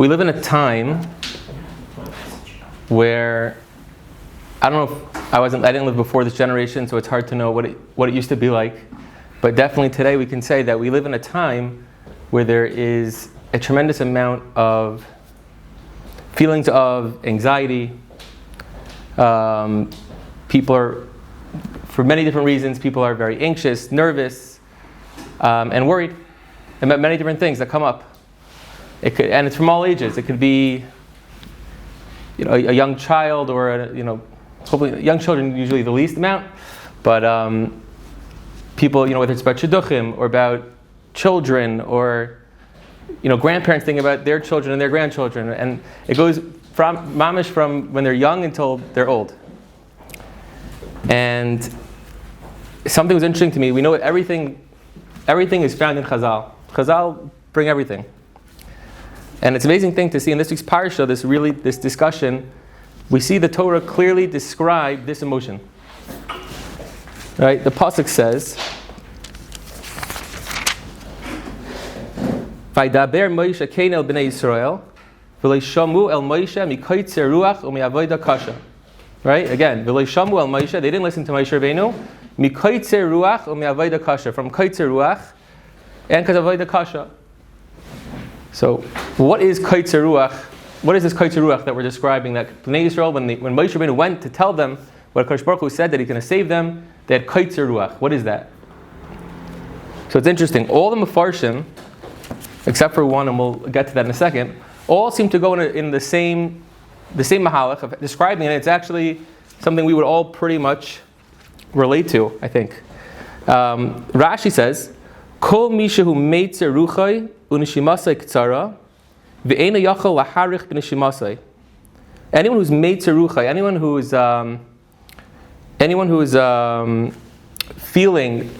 We live in a time where I don't know if I didn't live before this generation, so it's hard to know what it used to be like. But definitely today we can say that we live in a time where there is a tremendous amount of feelings of anxiety. People are, for many different reasons, people are very anxious, nervous, and worried about many different things that come up. And it's from all ages. It could be, a young child, or hopefully young children usually the least amount, but people, whether it's about shidduchim or about children, or grandparents thinking about their children and their grandchildren, and it goes from mamish from when they're young until they're old. And something was interesting to me. We know that everything is found in Chazal. Chazal bring everything. And it's an amazing thing to see in this week's parsha, this discussion, we see the Torah clearly describe this emotion. Right? The pasuk says, "Vaydaber Moshe kein el bnei Yisrael, v'lo shamu el Moshe mikoytzer ruach u'mi'avoda kasha." Right? Again, v'lo shamu el Moshe, they didn't listen to Moshe Rabbeinu, mikoytzer ruach u'mi'avoda kasha, from koytzer ruach and because of avoda kasha. So, what is koytzer ruach? What is this koytzer ruach that we're describing? That Bnei Yisrael, when Moshe Rabbeinu went to tell them what HaKadosh Baruch Hu said that He's going to save them, they had koytzer ruach. What is that? So it's interesting. All the Mefarshim, except for one, and we'll get to that in a second, all seem to go in the same mahalach of describing it. It's actually something we would all pretty much relate to, I think. Rashi says, "Kol mishehu meitzer ruchai u'nishimasai k'tzara ve'ena yachal laharich b'nishimasai." Anyone who's meitzer ruchai, anyone who is feeling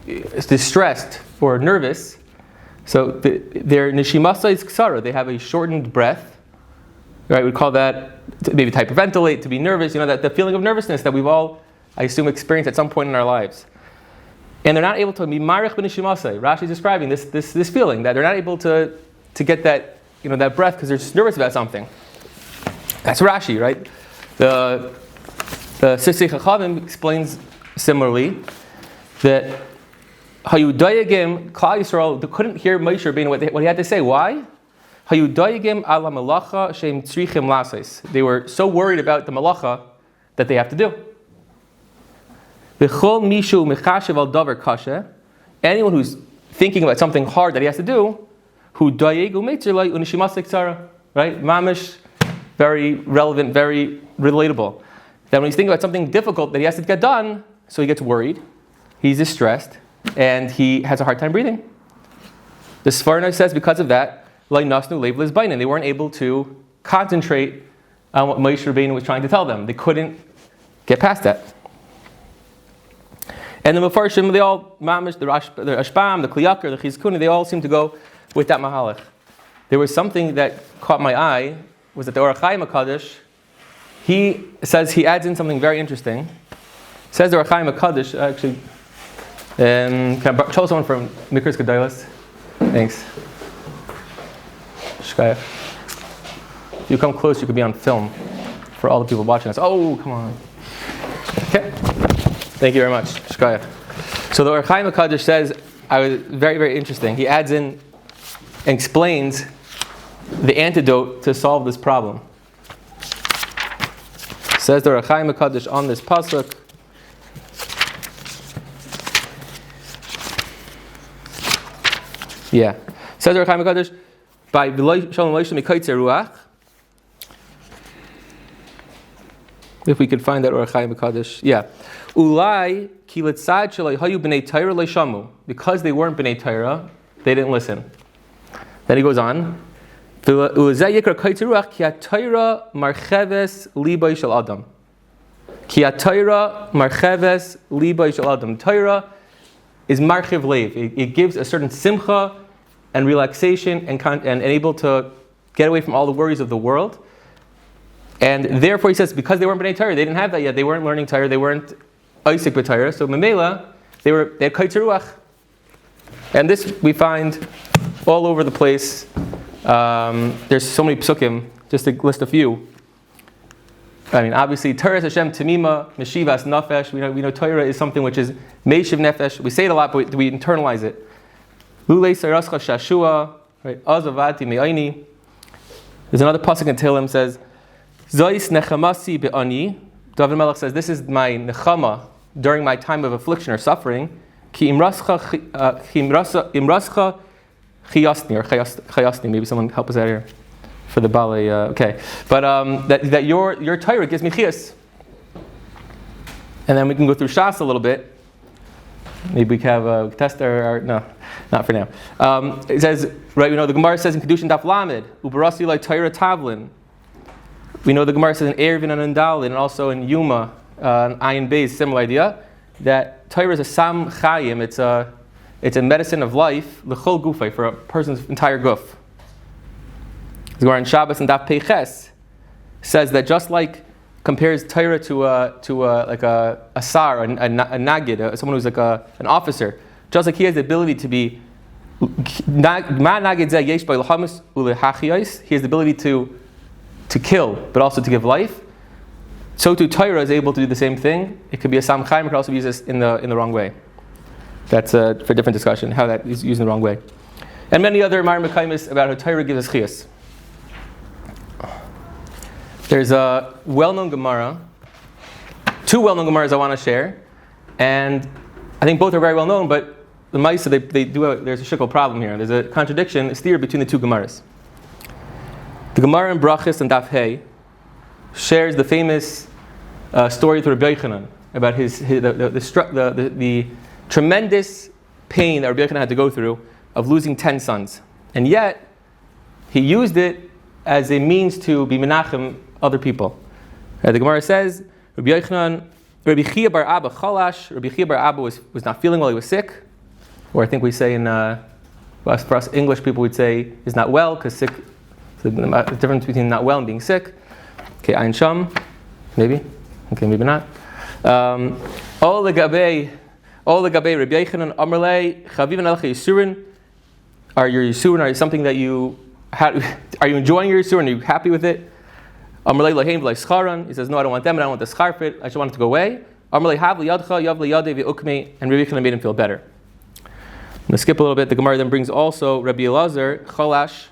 distressed or nervous, so their nishimasai is k'tzara. They have a shortened breath. Right, we'd call that maybe to hyperventilate, to be nervous. That the feeling of nervousness that we've all, I assume, experienced at some point in our lives. And they're not able to be marich b'nishimasai. Rashi is describing this feeling that they're not able to get that that breath because they're just nervous about something. That's Rashi, right? The Sisei Chachavim explains similarly that Hayudayagim Klal Yisrael, they couldn't hear Moshe Rabbeinu what he had to say. Why? Hayudayagim ala malacha sheim tzrichim lases. They were so worried about the malacha that they have to do. Anyone who's thinking about something hard that he has to do, right? Mamish, very relevant, very relatable. That when he's thinking about something difficult that he has to get done, so he gets worried, he's distressed, and he has a hard time breathing. The Sforno says because of that, they weren't able to concentrate on what Moshe Rabbeinu was trying to tell them. They couldn't get past that. And the Mefarshim, they all, Mamish, the Ashbam, the Kliyakar, the Chizkuni, they all seem to go with that Mahalach. There was something that caught my eye, was that the Orach Chaim HaKadosh, he adds in something very interesting. Says the Orach Chaim HaKadosh, actually, can I show someone from Mikras Gedolos? Thanks. Shkaya. If you come close, you could be on film for all the people watching us. Oh, come on. Okay. Thank you very much. Shkaya. So the Orach Chaim HaKadosh says, very, very interesting. He adds in and explains the antidote to solve this problem. Says the Orach Chaim HaKadosh on this pasuk. Yeah. Says the Orach Chaim HaKadosh, by V'lo shalom Moshe mikoytzer ruach. If we could find that Orach Chaim HaKadosh. Yeah. Ulai ki letzad shelai hayu b'nei Torah leishamu. Because they weren't b'nei Torah, they didn't listen. Then he goes on. Ulazay yikra koytzer ruach ki ha-Torah marcheves libay shel adam. Ki ha-Torah marcheves libay shel adam. Torah is marchev leiv. It gives a certain simcha and relaxation and able to get away from all the worries of the world. And therefore, he says, because they weren't b'nei Torah, they didn't have that yet. They weren't learning Torah. They weren't Isaac b'Torah. So Memela, they had koytzer ruach. And this we find all over the place There's so many psukim, just to list a few. I mean, obviously, Torah is Hashem Tamima, Meshivas Nafesh. We know Torah is something which is Meishiv Nefesh. We say it a lot, but we internalize it. Lulei Sarascha Shashua, right? Azavati Me'aini. There's another pasuk in Tehillim says, Zois Nechamasi Be'ani. David Melech says, this is my nechama during my time of affliction or suffering. Ki imrascha chiyasni or chayasni. Maybe someone help us out here for the ballet. Okay, but that your Torah gives me chiyas. And then we can go through Shas a little bit. Maybe we can have a test our no, not for now. It says, right, the Gemara says in Kedushin Daf Lamed, Ubarasi like Torah Tavlin. We know the Gemara says in Erevin and Andalin, and also in Yuma, Ayin Beis, similar idea, that Torah is a Sam Chayim, it's a medicine of life, L'chol Gufay, for a person's entire guf. The Gemara in Shabbos and Daf Peiches says that just like compares Torah to like a sar, a nagid, someone who's like an officer, just like he has the ability to be, he has the ability to kill, but also to give life. So too Torah is able to do the same thing. It could be a Sam Chaim, it could also be used in the wrong way. That's for a different discussion, how that is used in the wrong way. And many other Mar Mekaimis about how Torah gives us chiyas. There's a well-known Gemara, two well-known Gemaras I want to share, and I think both are very well-known, but the Maisa, there's a shikol problem here. There's a contradiction, a steer between the two Gemaras. The Gemara in Brachis and Daf Hey shares the famous story to Rabbi Yochanan about the tremendous pain that Rabbi Yochanan had to go through of losing 10 sons. And yet, he used it as a means to be menachem other people. The Gemara says, Rabbi Yochanan, Rabbi Chia bar Abba chalash, Rabbi Chia bar Abba was not feeling well, he was sick. Or I think we say for us English people would say he's not well, because sick, the difference between not well and being sick. Okay, Ayin Sham, maybe. Okay, maybe not. All the Gabay Rabbi Yochanan Amrlei Chaviv Alcha Yisurin. Are your Yisurin, are something that are you enjoying your Yisurin? Are you happy with it? Amrlei Lahem V'lai Scharan. He says, no, I don't want them, and I don't want the scharfit. I just want it to go away. Amrlei Hav L'yadcha Yav L'yadei V'ukmei, and Rabbi Yochanan made him feel better. I'm going to skip a little bit. The Gemara then brings also Rabbi Elazar Chalash.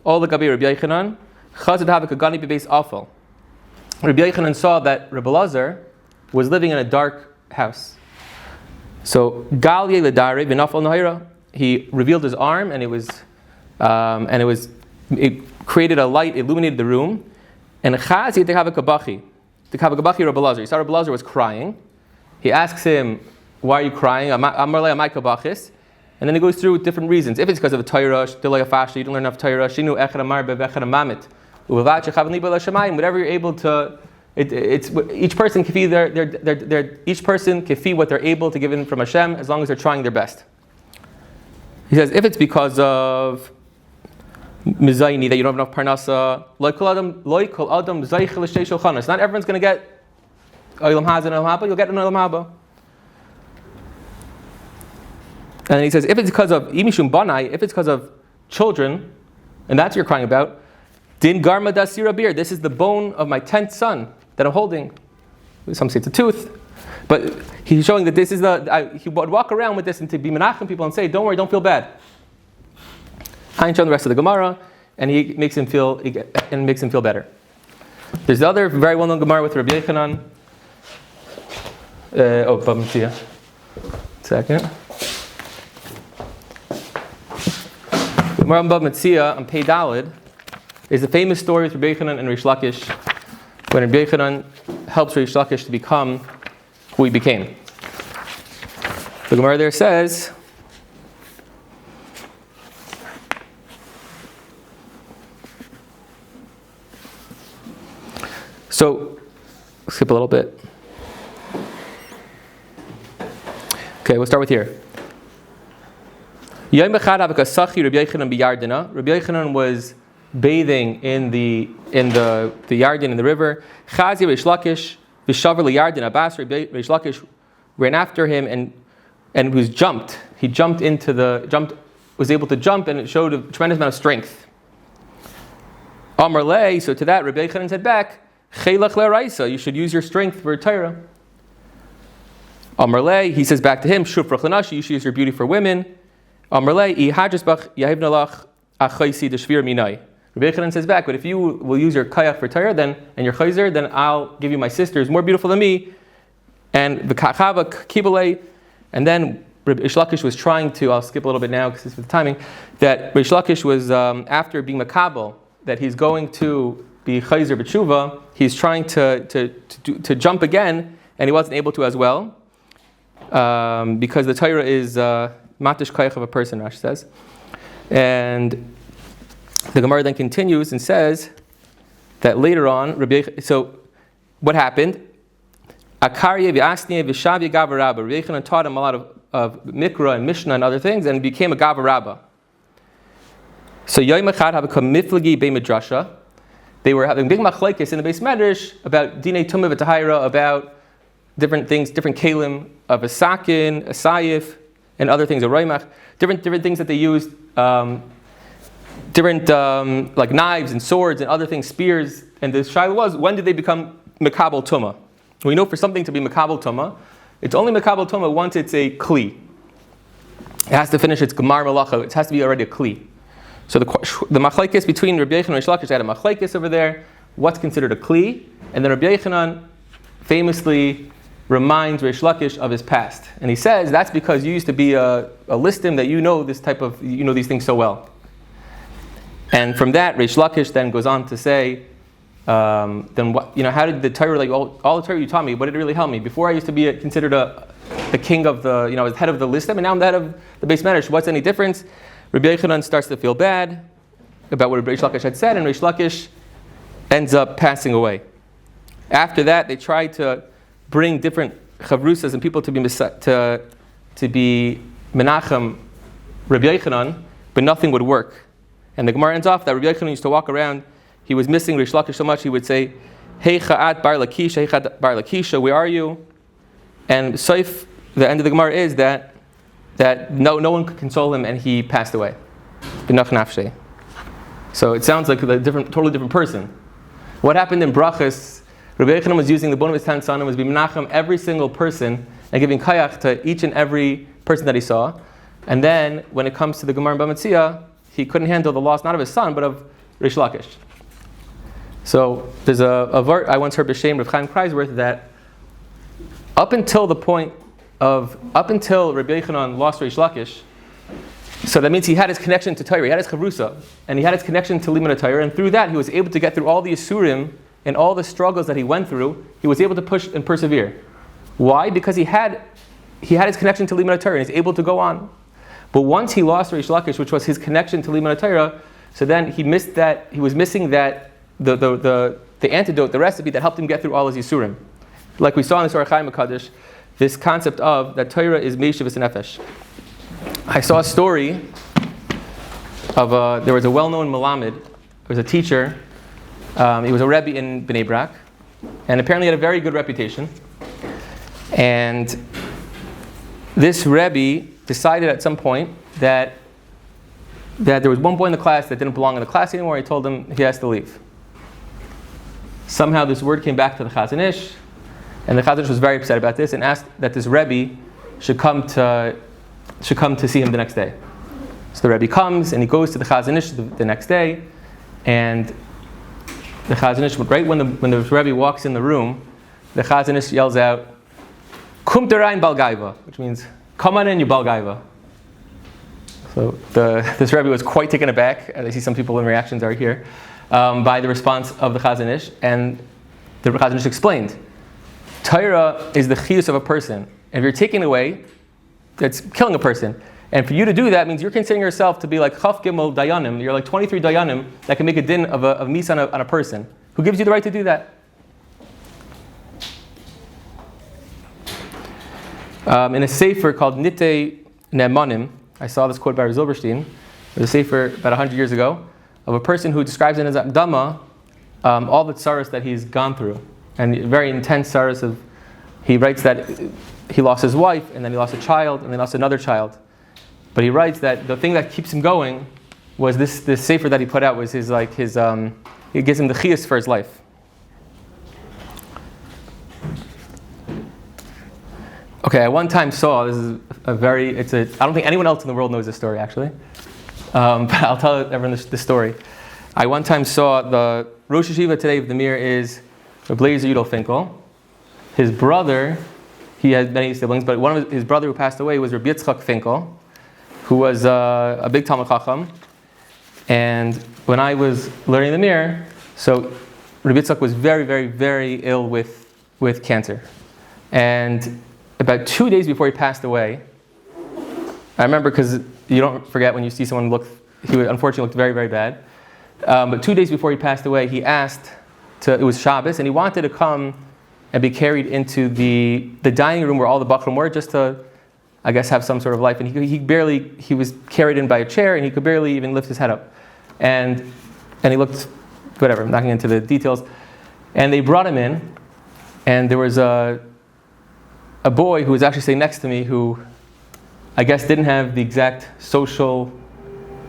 All the Gabay Rabbi Yochanan Chazad Havik Agani B'beis Afal. Rabbi Yochanan saw that Rabbi Elazar was living in a dark house. So Galye L'darei V'nafal Nahira. He revealed his arm, and it created a light, illuminated the room. And Chazi Tekavakabachi Rabbi Elazar. He saw Rabbi Elazar was crying. He asks him, why are you crying? Amarle Amai Kabachis. And then he goes through different reasons. If it's because of the Torah, you didn't learn enough Torah, Shinu Echad Amar Bevechad Amamit, whatever you're able to, it's each person can feed each person can feed what they're able to give in from Hashem, as long as they're trying their best. He says, if it's because of Mizaini, that you don't have enough parnasa, not everyone's going to get Olam Haz and Olam Haba, you'll get an Olam Haba. And he says, if it's because of Imishum Banai, if it's because of children, and that's what you're crying about, Din Garma Dasira Bir, this is the bone of my 10th son that I'm holding. Some say it's a tooth. But he's showing that this is he would walk around with this and to be menachem people and say, don't worry, don't feel bad. I ain't showing the rest of the Gemara, and he makes him feel better. There's the other very well-known Gemara with Rabbi Yochanan. Bab Metzia. Second. The Gemara Bab Metzia on Pei Daled is the famous story with Rabbi Yochanan and Rish Lakish, when Rabbi Yochanan helps Rish Lakish to become who he became. The Gemara there says, so, skip a little bit. Okay, we'll start with here. Rabbi Yochanan was bathing in the Yarden, in the river. Chazi Rish Lakish v'shaver liyardin Abbas. Rish Lakish ran after him and was jumped. He was able to jump, and it showed a tremendous amount of strength. Amar lei, so to that, Rabbi Yochanan said back, Chelach le'raisa, you should use your strength for Torah. Amar lei, he says back to him, Shufrach lenashi, you should use your beauty for women. Amar lei, ihadras bach yahivna lach achaisi deshvir minai. Rabbi Yochanan says back, but if you will use your kayach for Torah, then and your chayzer, then I'll give you my sister who's more beautiful than me. And the kachava kibalei, and then Rish Lakish was trying to, I'll skip a little bit now because it's for the timing, that Rish Lakish was, after being makabel, that he's going to be chayzer b'tshuva, he's trying to jump again, and he wasn't able to as well, because the Torah is matish kayach of a person, Rashi says. And the Gemara then continues and says that later on, so what happened? Akarye v'asniye v'shavye gavar rabba. Rabbi Yochanan taught him a lot of Mikra and Mishnah and other things, and became a gavar rabba. So Yom Echad have become miflagi bei midrasha. They were having big machlekes in the Beis Medrash about dinei tumah v'tahira, about different things, different kalim of a sakin, a sayif, and other things, a roimach, different things that they used, different like knives and swords and other things, spears. And the shaila was, when did they become makabel tumah? We know for something to be makabel tumah, it's only makabel tumah once it's a kli. It has to finish its gemar malacha. It has to be already a kli. So the machlekes between Rabbi Yochanan and Rish Lakish, they had a machlekes over there. What's considered a kli? And then Rabbi Yochanan famously reminds Rish Lakish of his past, and he says that's because you used to be a listim that you know these things so well. And from that, Rish Lakish then goes on to say, then what? How did the Torah, like all the Torah you taught me, what did it really help me? Before I used to be considered the king of the, I was head of the listim, and now I'm the head of the Beis Medrash. What's any difference? Rabbi Yochanan starts to feel bad about what Rish Lakish had said, and Rish Lakish ends up passing away. After that, they tried to bring different chavrusas and people to be menachem Rabbi Yochanan, but nothing would work. And the Gemara ends off that Rabbi Yochanan used to walk around. He was missing Rish Lakish so much he would say, "Hey Cha'at Bar Lakisha, Hey Cha'at Bar Lakisha, where are you?" And Saif, the end of the Gemara is that no one could console him, and he passed away. B'nach nafshei. So it sounds like a totally different person. What happened in Brachas? Rabbi Yochanan was using the bone of his 10 son and was being menachem every single person and giving kayach to each and every person that he saw. And then when it comes to the Gemara and Bamatzia, he couldn't handle the loss not of his son but of Rish Lakish. So there's a vart I once heard b'shem of Chaim Kreisworth that up until Rabbi Yochanan lost Rish Lakish, so that means he had his connection to Torah, he had his chavrusa, and he had his connection to Limud Torah, and through that he was able to get through all the Isurim and all the struggles that he went through. He was able to push and persevere. Why? Because he had his connection to Limud Torah and he's able to go on. But once he lost Rish Lakish, which was his connection to Limud Torah, so then he missed that. He was missing that the antidote, the recipe that helped him get through all his Yisurim. Like we saw in the Surah Chaim HaKadosh, this concept of that Torah is Meishivus Nefesh. I saw a story of there was a well-known Melamed. There was a teacher. He was a Rebbe in Bnei Brak, and apparently had a very good reputation. And this Rebbe decided at some point that there was one boy in the class that didn't belong in the class anymore. He told him he has to leave. Somehow this word came back to the Chazon Ish, and the Chazon Ish was very upset about this and asked that this Rebbe should come to see him the next day. So the Rebbe comes and he goes to the Chazon Ish the next day, and the Chazon Ish, right when the Rebbe walks in the room, the Chazon Ish yells out, "Kum terein bal gaiva," which means, "Come on in, you bal gaiva." So this Rebbe was quite taken aback. I see some people in reactions are here by the response of the Chazon Ish, and the Chazon Ish explained, Torah is the chiyus of a person, and if you're taking away, that's killing a person. And for you to do that means you're considering yourself to be like Chaf Gimel Dayanim. You're like 23 Dayanim that can make a din of a mis on a person. Who gives you the right to do that? In a sefer called Nitei Ne'emanim, I saw this quote by Zilberstein. There's a sefer about 100 years ago of a person who describes in his Akdama all the tsaros that he's gone through. And very intense tsaros he writes that he lost his wife, and then he lost a child, and then he lost another child. But he writes that the thing that keeps him going was this sefer that he put out was his He gives him the chiyus for his life. Okay, I one time saw, this is I don't think anyone else in the world knows this story actually, but I'll tell everyone this story. I one time saw the Rosh Hashiva today of the Mir is Blazer Yudel Finkel. His brother, he had many siblings, but his brother who passed away was Rabbi Yitzchak Finkel, who was a big Talmud Chacham. And when I was learning the Mir, so Rabbi Yitzchak was very, very, very ill with cancer. And about 2 days before he passed away, I remember because you don't forget when you see someone he unfortunately looked very, very bad. But 2 days before he passed away, he asked it was Shabbos, and he wanted to come and be carried into the dining room where all the Bachrim were, just to, I guess, have some sort of life. And he was carried in by a chair, and he could barely even lift his head up. And he looked, whatever, I'm not getting into the details. And they brought him in, and there was a boy who was actually sitting next to me who, I guess, didn't have the exact social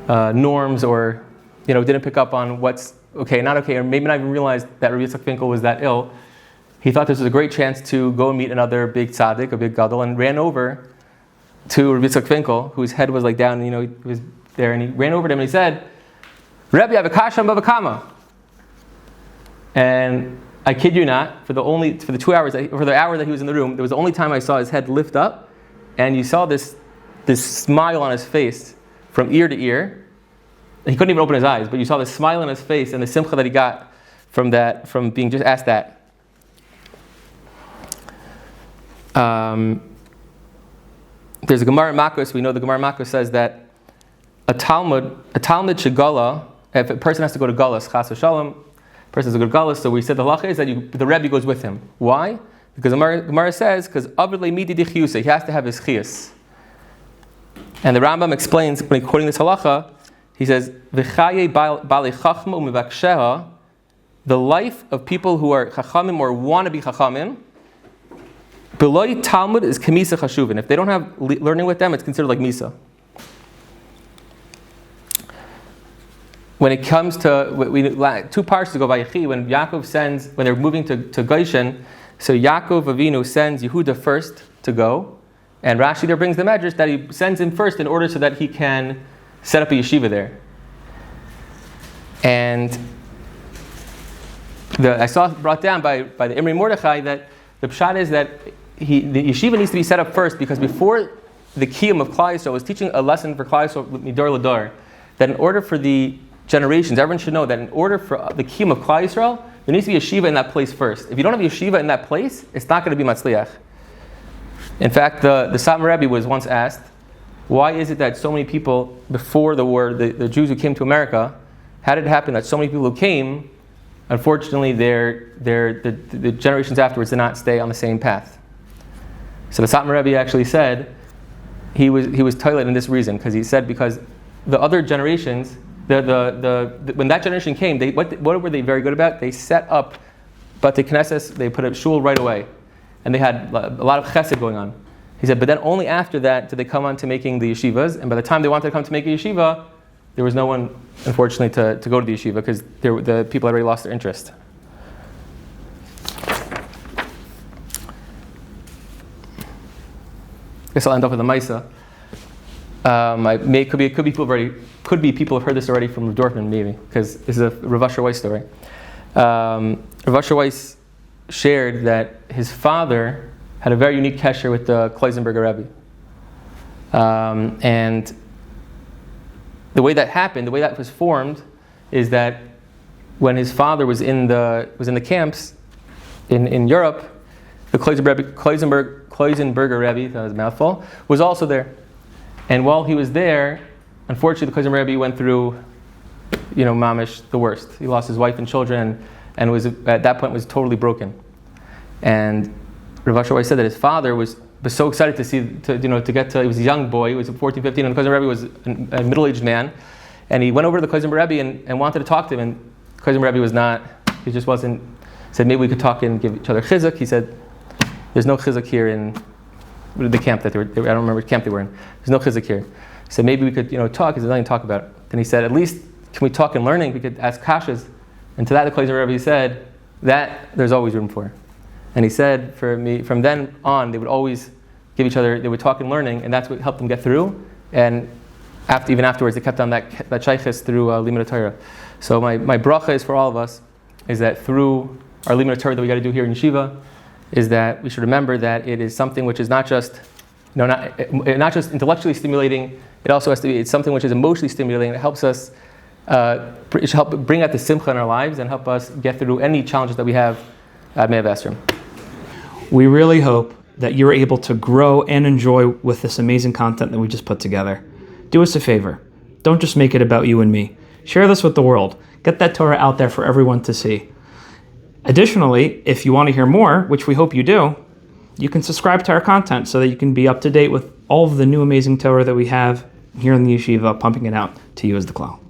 norms, or didn't pick up on what's okay, not okay, or maybe not even realize that Rabbi Yitzchak Finkel was that ill. He thought this was a great chance to go and meet another big tzaddik, a big gadol, and ran over to Rabbi Yitzchak Finkel, whose head was down, and he was there, and he ran over to him and he said, "Rebbe, I have a kasha on Bava Kama." And I kid you not, for the hour that he was in the room, there was the only time I saw his head lift up, and you saw this smile on his face from ear to ear. He couldn't even open his eyes, but you saw the smile on his face and the simcha that he got from being just asked that. There's a Gemara in Makos. We know the Gemara in Makos says that a Talmud shegala, if a person has to go to Galus, chas v'shalom, person has to go to Galus, so we said the halacha is that the Rebbe goes with him. Why? Because the Gemara says, because aved midi di chiyusa, he has to have his chiyus. And the Rambam explains, when he's quoting this halacha, he says, V'chaye bali chachma u'mivaksheha, the life of people who are chachamim or want to be chachamim, beloy Talmud is kemisa chashuvin. If they don't have learning with them, it's considered like misa. When it comes to, 2 parts ago by Yechi, when Yaakov when they're moving to Goshen, so Yaakov Avinu sends Yehuda first to go, and Rashi there brings the medrash that he sends him first in order so that he can set up a yeshiva there. And I saw brought down by the Imri Mordechai that the pshat is that the yeshiva needs to be set up first, because before the Kiyum of Klal Yisrael was teaching a lesson for Klal Yisrael midor lador, that in order for the generations, everyone should know that in order for the Kiyum of Klal Yisrael, there needs to be a yeshiva in that place first. If you don't have a yeshiva in that place, it's not going to be matzliach. In fact, the Satmar Rebbe was once asked, why is it that so many people before the war, the Jews who came to America, how did it happen that so many people who came, unfortunately, the generations afterwards did not stay on the same path? So the Satmar Rebbe actually said he was toilet in this reason, because he said because the other generations, when that generation came, what were they very good about? They set up Batei Knesses, they put a shul right away, and they had a lot of chesed going on. He said, but then only after that did they come on to making the yeshivas, and by the time they wanted to come to make a yeshiva, there was no one, unfortunately, to go to the yeshiva, because the people had already lost their interest. I guess I'll end up with a Maisa. Could be people have heard this already from Dorfman, maybe, because this is a Rav Asher Weiss story. Rav Asher Weiss shared that his father had a very unique kesher with the Kloisenberger Rebbe. And the way that happened, the way that was formed, is that when his father was in the camps in Europe, the Kloisenberger Rebbe, that was a mouthful, was also there. And while he was there, unfortunately, the Kloisenberger Rebbe went through, mamish, the worst. He lost his wife and children, and was at that point was totally broken. And Rav Asher Weiss said that his father was so excited to get to, he was a young boy, he was 14, 15, and the Kloisenberger Rebbe was a middle-aged man. And he went over to the Kloisenberger Rebbe and wanted to talk to him, and the Kloisenberger Rebbe he just wasn't, said maybe we could talk and give each other chizuk. He said, there's no chizuk here in the camp that I don't remember what camp they were in. There's no chizuk here. He said maybe we could talk, because there's nothing to talk about. Then he said, at least can we talk in learning? We could ask kashas And to that, the Kleiser Rebbe said that there's always room for. And he said, for me, from then on, they would always give each other, they would talk and learning, and that's what helped them get through. And even afterwards, they kept on that shaykhis through Limud Torah. So my bracha is for all of us, is that through our Limud Torah that we got to do here in Yeshiva, is that we should remember that it is something which is not just, not just intellectually stimulating. It also has to be, it's something which is emotionally stimulating. It helps us, it should help bring out the simcha in our lives and help us get through any challenges that we have at Me'av Esrim. We really hope that you're able to grow and enjoy with this amazing content that we just put together. Do us a favor. Don't just make it about you and me. Share this with the world. Get that Torah out there for everyone to see. Additionally, if you want to hear more, which we hope you do, you can subscribe to our content so that you can be up to date with all of the new amazing Torah that we have here in the yeshiva, pumping it out to you as the Klal.